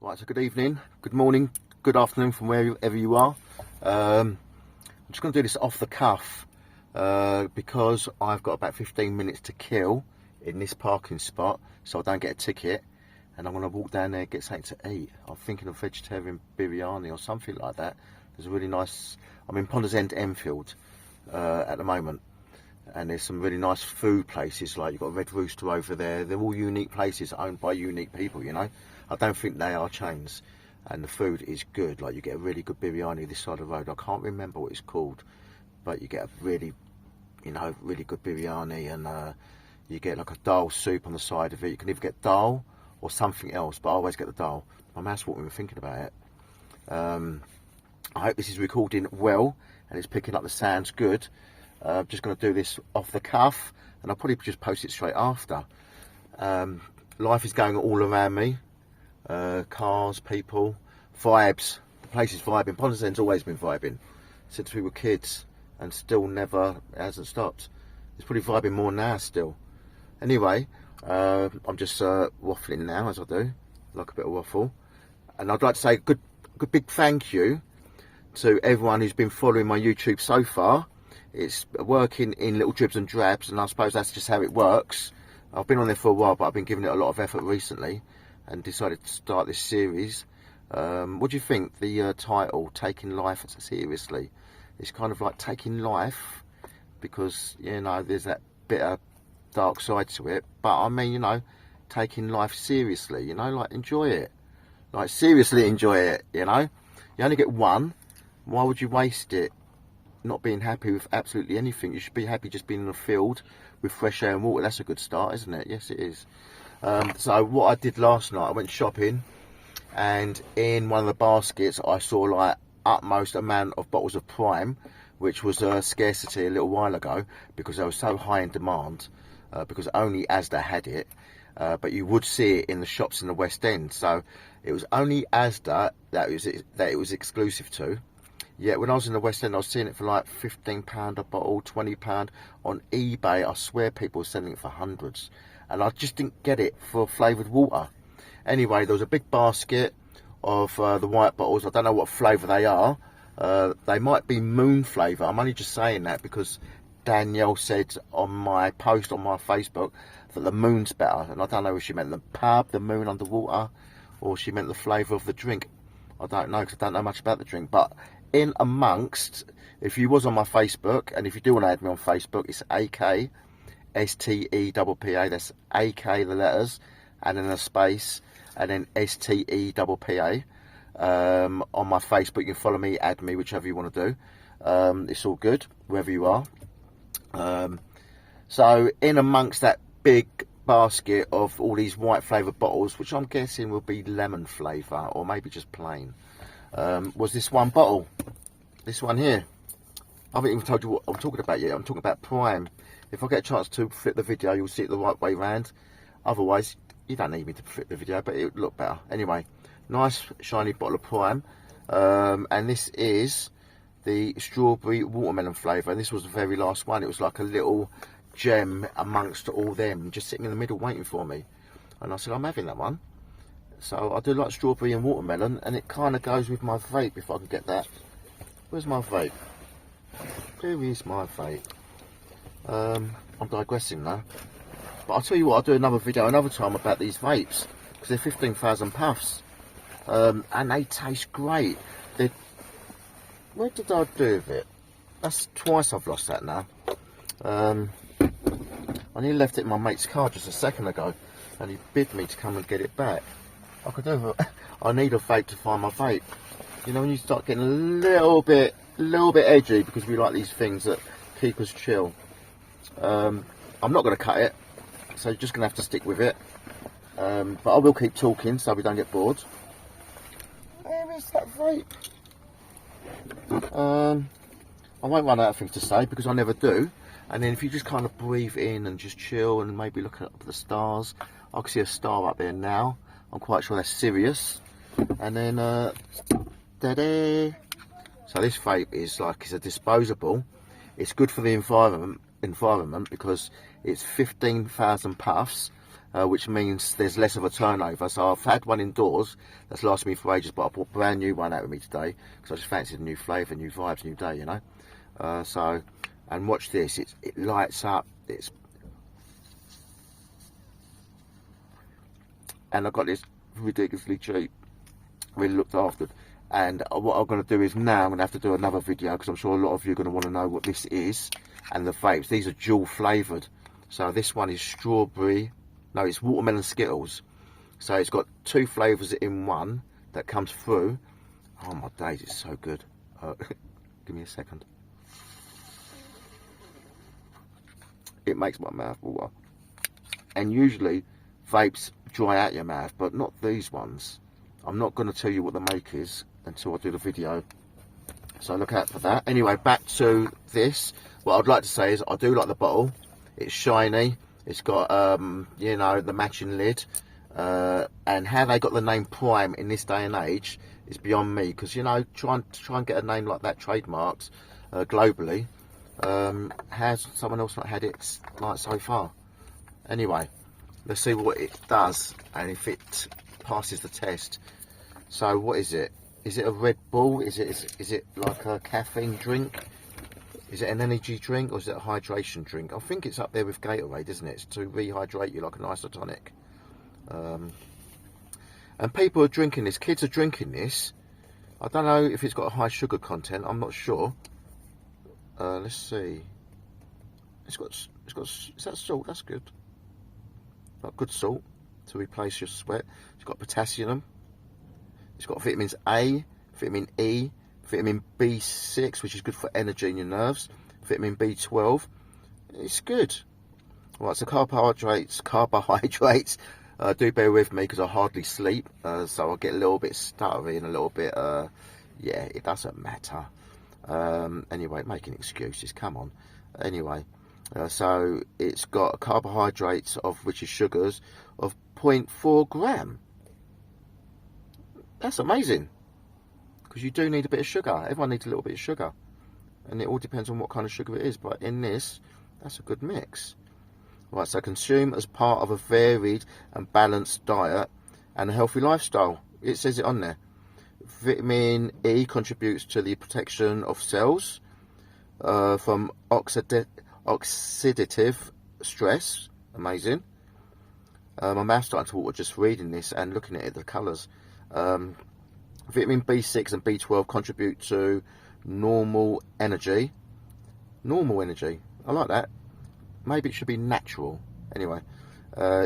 Right, so good evening, good morning, good afternoon from wherever you are. I'm just going to do this off the cuff because I've got about 15 minutes to kill in this parking spot so I don't get a ticket, and I'm going to walk down there and get something to eat. I'm thinking of vegetarian biryani or something like that. There's a really nice, I'm in Ponders End, Enfield at the moment, and there's some really nice food places, like you've got Red Rooster over there. They're all unique places owned by unique people, you know. I don't think they are chains, and the food is good. Like you get a really good biryani this side of the road. I can't remember what it's called, but you get a really, you know, really good biryani, and you get like a dal soup on the side of it. You can either get dal or something else, but I always get the dal. My mouth's watering thinking about it. I hope this is recording well and it's picking up the sounds good. I'm just going to do this off the cuff, and I'll probably just post it straight after. Life is going all around me. Cars, people, vibes. The place is vibing. Ponders End's always been vibing since we were kids, and still never, it hasn't stopped. It's probably vibing more now still. Anyway, I'm just waffling now, as I do, like a bit of waffle. And I'd like to say a good big thank you to everyone who's been following my YouTube so far. It's working in little dribs and drabs, and I suppose that's just how it works. I've been on there for a while, but I've been giving it a lot of effort recently and decided to start this series. What do you think? The title, Taking Life Seriously. It's kind of like taking life, because, you know, there's that bit of dark side to it. But I mean, you know, taking life seriously, you know, like enjoy it. Like seriously enjoy it, you know. You only get one. Why would you waste it not being happy with absolutely anything? You should be happy just being in a field with fresh air and water. That's a good start, isn't it? Yes, it is. So what I did last night, I went shopping, and in one of the baskets I saw like utmost amount of bottles of Prime, which was a scarcity a little while ago because they were so high in demand, because only Asda had it, but you would see it in the shops in the West End. So it was only Asda that it was exclusive to. Yeah, when I was in the West End, I was seeing it for like £15 a bottle, £20 on eBay. I swear people were selling it for hundreds, and I just didn't get it for flavoured water. Anyway, there was a big basket of the white bottles. I don't know what flavour they are. They might be moon flavour. I'm only just saying that because Danielle said on my post on my Facebook that the moon's better, and I don't know if she meant the pub, the moon underwater, or she meant the flavour of the drink. I don't know, because I don't know much about the drink. But in amongst, if you was on my Facebook, and if you do want to add me on Facebook, it's A.k.Steppa. That's A.K. the letters, and then a space, and then Steppa. On my Facebook, you can follow me, add me, whichever you want to do. It's all good, wherever you are. So in amongst that big basket of all these white flavoured bottles, which I'm guessing will be lemon flavour or maybe just plain, was this one bottle, this one here. I haven't even told you what I'm talking about yet. I'm talking about Prime. If I get a chance to flip the video, you'll see it the right way round. Otherwise, you don't need me to flip the video, but it would look better. Anyway, nice shiny bottle of Prime, and this is the strawberry watermelon flavour, and this was the very last one. It was like a little gem amongst all them, just sitting in the middle waiting for me, and I said I'm having that one. So I do like strawberry and watermelon, and it kind of goes with my vape, if I can get that. Where's my vape? Where is my vape? I'm digressing now, but I'll tell you what, I'll do another video another time about these vapes, because they're 15,000 puffs, and they taste great. Where did I do with it? That's twice I've lost that now. I nearly left it in my mate's car just a second ago, and he bid me to come and get it back. I could do it. I need a vape to find my vape. You know, when you start getting a little bit edgy, because we like these things that keep us chill. I'm not going to cut it, so you're just going to have to stick with it. But I will keep talking so we don't get bored. Where is that vape? I won't run out of things to say, because I never do. And then if you just kind of breathe in and just chill and maybe look up at the stars. I can see a star up there now. I'm quite sure that's Sirius. And then da-da. So this vape is like, it's a disposable. It's good for the environment because it's 15,000 puffs, which means there's less of a turnover. So I've had one indoors that's lasted me for ages, but I bought a brand new one out with me today because I just fancied a new flavour, new vibes, new day, you know. And watch this, it lights up, and I got this ridiculously cheap, really looked after. And what I'm going to do is now I'm going to have to do another video because I'm sure a lot of you are going to want to know what this is. And the vapes, these are dual flavoured. So this one is strawberry, no, it's watermelon Skittles. So it's got 2 flavours in one that comes through. Oh my days, it's so good. Give me a second. It makes my mouth water. And usually vapes dry out your mouth, but not these ones. I'm not going to tell you what the make is until I do the video, so look out for that. Anyway, back to this. What I'd like to say is I do like the bottle. It's shiny, it's got you know, the matching lid, and how they got the name Prime in this day and age is beyond me, because, you know, try and get a name like that trademarked globally. Has someone else not had it like so far? Anyway, let's see what it does and if it passes the test. So what is it? Is it a Red Bull? Is it like a caffeine drink? Is it an energy drink, or is it a hydration drink? I think it's up there with Gatorade, isn't it? It's to rehydrate you like an isotonic. And people are drinking this. Kids are drinking this. I don't know if it's got a high sugar content. I'm not sure. Let's see. It's got. Is that salt? That's good. Got good salt to replace your sweat. It's got potassium. It's got vitamins A, vitamin E, vitamin B6, which is good for energy in your nerves, vitamin B12. It's good. Right, so carbohydrates. Do bear with me because I hardly sleep, so I get a little bit stuttery and a little bit, yeah, it doesn't matter. Anyway, making excuses, come on. Anyway, so it's got carbohydrates, of which is sugars, of 0.4 gram. That's amazing, because you do need a bit of sugar. Everyone needs a little bit of sugar, and it all depends on what kind of sugar it is, but in this, that's a good mix. Right, so consume as part of a varied and balanced diet and a healthy lifestyle. It says it on there. Vitamin E contributes to the protection of cells from oxidative stress. Amazing. My mouth's starting to water just reading this and looking at it, the colours. Vitamin B6 and B12 contribute to normal energy. Normal energy. I like that. Maybe it should be natural. Anyway,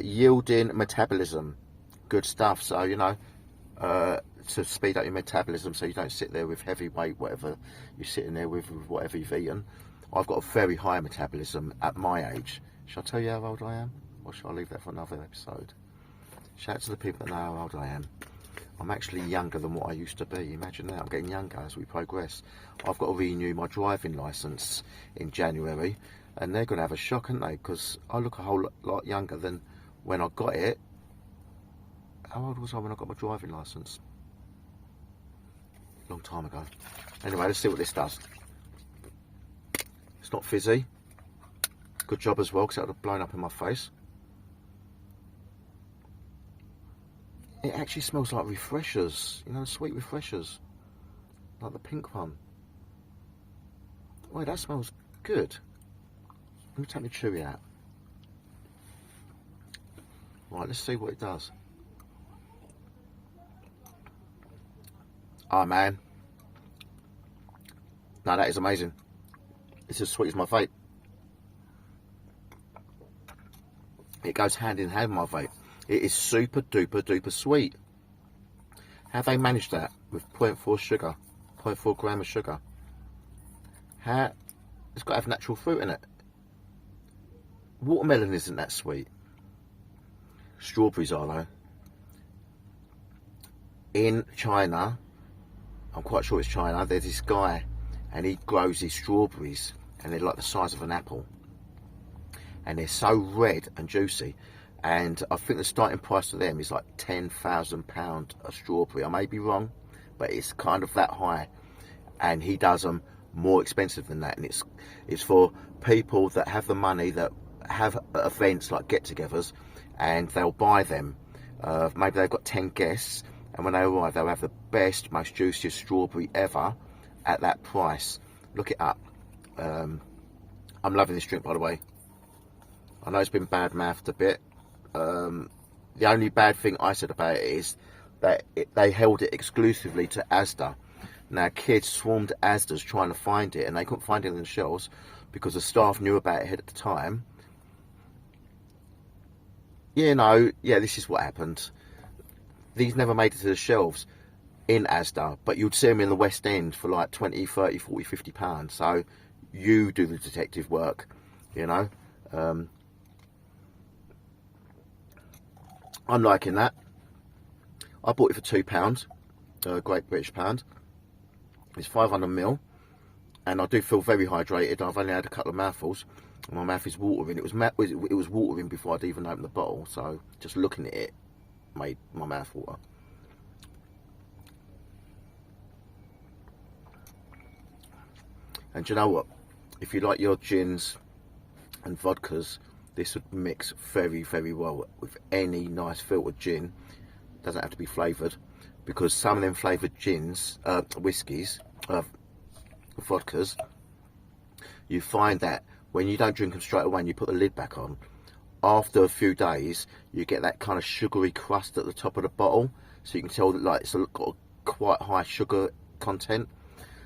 yielding metabolism. Good stuff. So, you know, to speed up your metabolism so you don't sit there with heavy weight, whatever you're sitting there with whatever you've eaten. I've got a very high metabolism at my age. Shall I tell you how old I am? Or shall I leave that for another episode? Shout out to the people that know how old I am. I'm actually younger than what I used to be. Imagine that. I'm getting younger as we progress. I've got to renew my driving licence in January, and they're going to have a shock, aren't they? Because I look a whole lot younger than when I got it. How old was I when I got my driving licence? Long time ago. Anyway, let's see what this does. It's not fizzy. Good job as well, because that would have blown up in my face. It actually smells like refreshers, you know, sweet refreshers, like the pink one. Wait, that smells good. Let me take my chewy out. Right, let's see what it does. Oh man, no, that is amazing. It's as sweet as my vape. It goes hand in hand with my vape. It is super duper duper sweet. How have they managed that with 0.4 sugar, 0.4 gram of sugar? How? It's got to have natural fruit in it. Watermelon isn't that sweet. Strawberries are though. In China, I'm quite sure it's China, there's this guy and he grows these strawberries and they're like the size of an apple. And they're so red and juicy. And I think the starting price for them is like £10,000 a strawberry. I may be wrong, but it's kind of that high. And he does them more expensive than that. And it's for people that have the money, that have events like get-togethers, and they'll buy them. Maybe they've got 10 guests, and when they arrive, they'll have the best, most juiciest strawberry ever at that price. Look it up. I'm loving this drink, by the way. I know it's been bad-mouthed a bit. The only bad thing I said about it is that they held it exclusively to Asda. Now, kids swarmed Asda's trying to find it, and they couldn't find it on the shelves because the staff knew about it at the time. This is what happened. These never made it to the shelves in Asda, but you'd see them in the West End for like 20, 30, 40, 50 pounds. So you do the detective work, you know. I'm liking that. I bought it for £2, Great British pound. It's 500ml, and I do feel very hydrated. I've only had a couple of mouthfuls. My mouth is watering. It was watering before I'd even opened the bottle, so just looking at it made my mouth water. And do you know what? If you like your gins and vodkas, this would mix very, very well with any nice filtered gin. It doesn't have to be flavoured, because some of them flavoured gins, whiskies, vodkas, you find that when you don't drink them straight away and you put the lid back on, after a few days you get that kind of sugary crust at the top of the bottle, so you can tell that like it's got a quite high sugar content.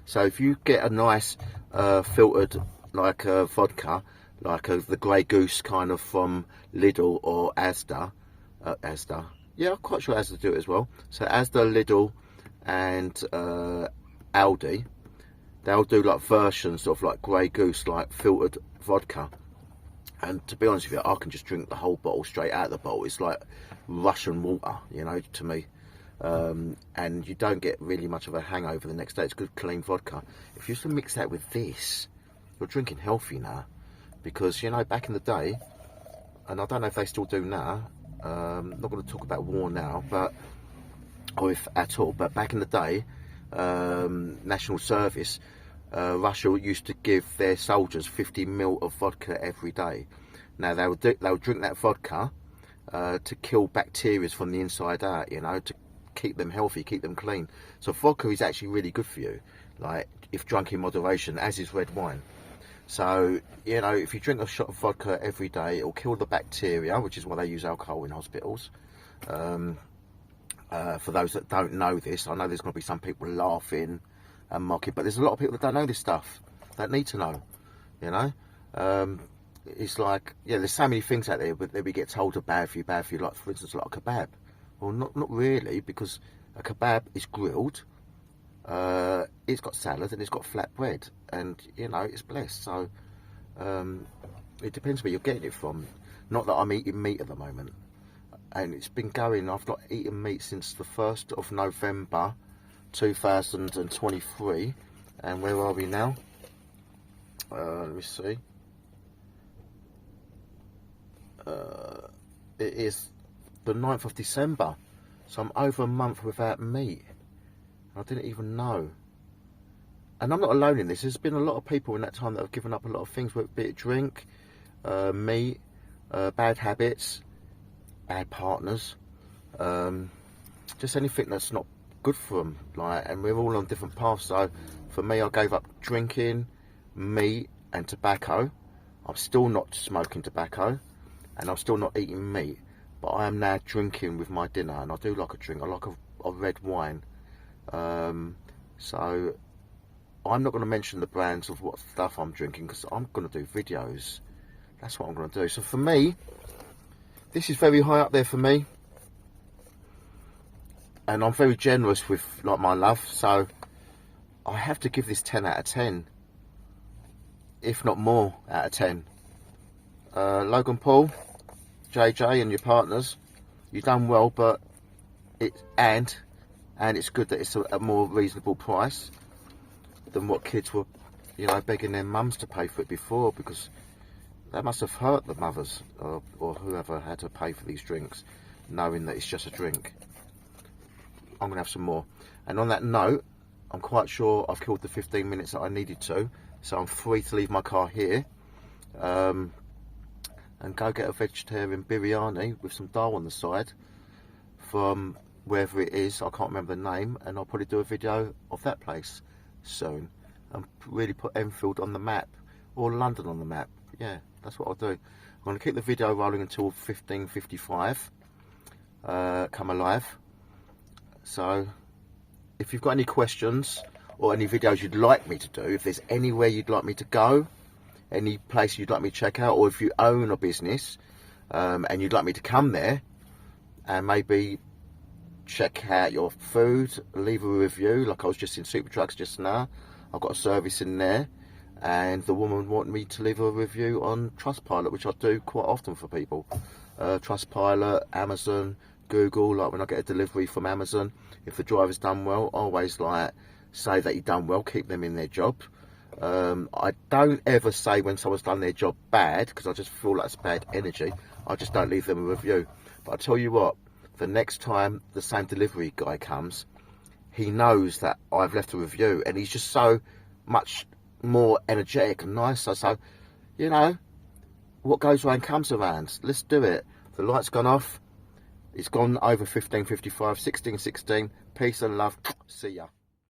So if you get a nice filtered like vodka, like the Grey Goose kind of from Lidl or Asda, yeah, I'm quite sure Asda do it as well. So Asda, Lidl and Aldi, they'll do like versions of like Grey Goose, like filtered vodka. And to be honest with you, I can just drink the whole bottle straight out of the bottle. It's like Russian water, you know, to me. And you don't get really much of a hangover the next day. It's good, clean vodka. If you used to mix that with this, you're drinking healthy now. Because, you know, back in the day, and I don't know if they still do now, I'm not going to talk about war now, but, or if at all, but back in the day, national service, Russia used to give their soldiers 50ml of vodka every day. Now they'll drink that vodka to kill bacteria from the inside out, you know, to keep them healthy, keep them clean. So vodka is actually really good for you, like if drunk in moderation, as is red wine. So, you know, if you drink a shot of vodka every day, it'll kill the bacteria, which is why they use alcohol in hospitals. For those that don't know this, I know there's going to be some people laughing and mocking, but there's a lot of people that don't know this stuff, that need to know, you know. It's like, yeah, there's so many things out there that we get told are bad for you, like, for instance, like a kebab. Well, not really, because a kebab is grilled, it's got salad and it's got flat bread, and, you know, it's blessed. So it depends where you're getting it from. Not that I'm eating meat at the moment, and it's been going, I've not eaten meat since the 1st of November 2023, and where are we now? Let me see. It is the 9th of December, so I'm over a month without meat. I didn't even know. And I'm not alone in this. There's been a lot of people in that time that have given up a lot of things, whether it be drink, meat, bad habits, bad partners, just anything that's not good for them. Like, and we're all on different paths. So for me, I gave up drinking, meat and tobacco. I'm still not smoking tobacco, and I'm still not eating meat, but I am now drinking with my dinner, and I do like a drink. I like a red wine. So I'm not going to mention the brands of what stuff I'm drinking, because I'm going to do videos. That's what I'm going to do. So for me, this is very high up there for me, and I'm very generous with like my love, so I have to give this 10 out of 10, if not more out of 10. Logan Paul, JJ and your partners, you've done well, but and it's good that it's a more reasonable price than what kids were, you know, begging their mums to pay for it before, because that must have hurt the mothers or whoever had to pay for these drinks, knowing that it's just a drink. I'm going to have some more. And on that note, I'm quite sure I've killed the 15 minutes that I needed to, so I'm free to leave my car here. and go get a vegetarian biryani with some dal on the side from wherever it is. I can't remember the name, and I'll probably do a video of that place soon and really put Enfield on the map, or London on the map. Yeah, that's what I'll do. I'm going to keep the video rolling until 15:55 come alive. So if you've got any questions or any videos you'd like me to do, if there's anywhere you'd like me to go, any place you'd like me to check out, or if you own a business and you'd like me to come there and maybe check out your food, leave a review, like I was just in Super Trucks just now. I've got a service in there, and the woman wanted me to leave a review on Trustpilot, which I do quite often for people. Trustpilot, Amazon, Google, like when I get a delivery from Amazon, if the driver's done well, I always like say that he done well, keep them in their job. I don't ever say when someone's done their job bad, because I just feel like it's bad energy. I just don't leave them a review. But I tell you what, the next time the same delivery guy comes, he knows that I've left a review, and he's just so much more energetic and nicer. So, you know, what goes around comes around. Let's do it. The light's gone off. It's gone over 15:55, 16:16. Peace and love. See ya.